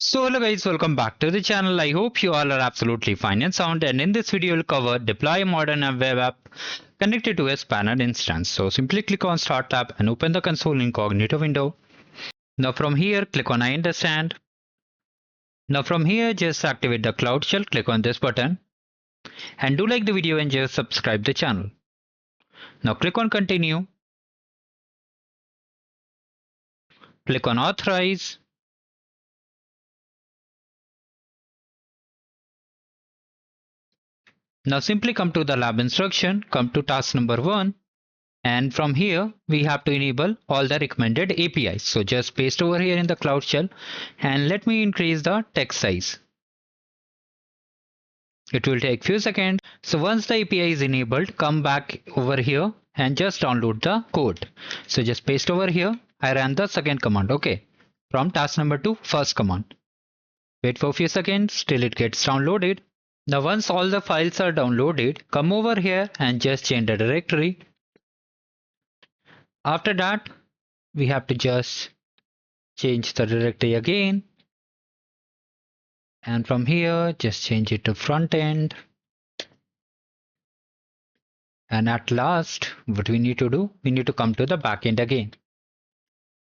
So hello guys, welcome back to the channel. I hope you all are absolutely fine and sound, and in this video we'll cover deploy a modern web app connected to a spanner instance. So simply click on Start tab and open the console incognito window. Now from here click on I understand. Now from here just activate the Cloud Shell, click on this button and do like the video and just subscribe the channel. Now click on continue. Click on authorize. Now simply come to the lab instruction, come to task number 1, and from here we have to enable all the recommended APIs. So just paste over here in the Cloud Shell and let me increase the text size. It will take few seconds. So once the API is enabled, come back over here and just download the code. So just paste over here. I ran the second command, okay, from task number 2, first command. Wait for a few seconds till it gets downloaded. Now once all the files are downloaded, come over here and just change the directory. After that, we have to just change the directory again. And from here, just change it to front end. And at last, what we need to do, we need to come to the backend again.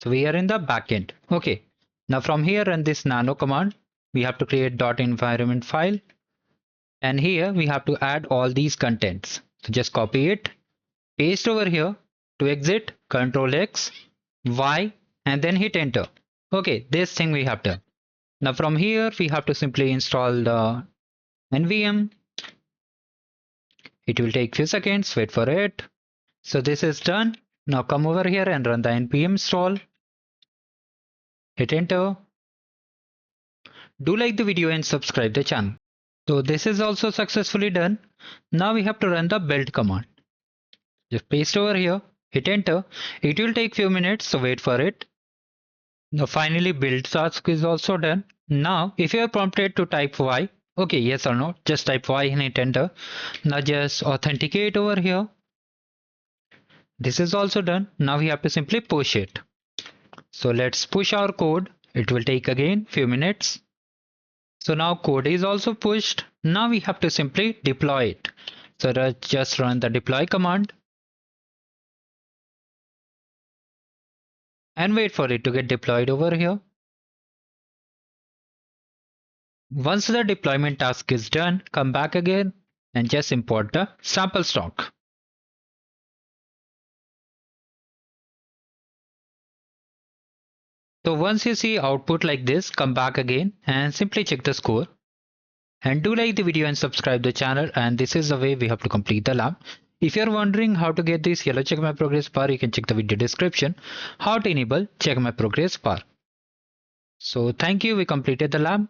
So we are in the backend. Okay. Now from here run this nano command. We have to create .environment file. And here we have to add all these contents. So just copy it, paste over here. To exit, Ctrl X, Y, and then hit enter. Okay, this thing we have done. Now from here we have to simply install the NVM. It will take few seconds, wait for it. So this is done. Now come over here and run the npm install. Hit enter. Do like the video and subscribe the channel. So this is also successfully done. Now we have to run the build command. Just paste over here, hit enter. It will take few minutes, so wait for it. Now finally build task is also done. Now if you are prompted to type Y, okay, yes or no, just type Y and hit enter. Now just authenticate over here. This is also done. Now we have to simply push it. So let's push our code. It will take again few minutes. So now code is also pushed. Now we have to simply deploy it. So let's just run the deploy command and wait for it to get deployed over here. Once the deployment task is done, come back again and just import the sample stock. So once you see output like this, come back again and simply check the score. And do like the video and subscribe the channel, and this is the way we have to complete the lab. If you are wondering how to get this yellow check my progress bar, you can check the video description. How to enable check my progress bar. So thank you, we completed the lab.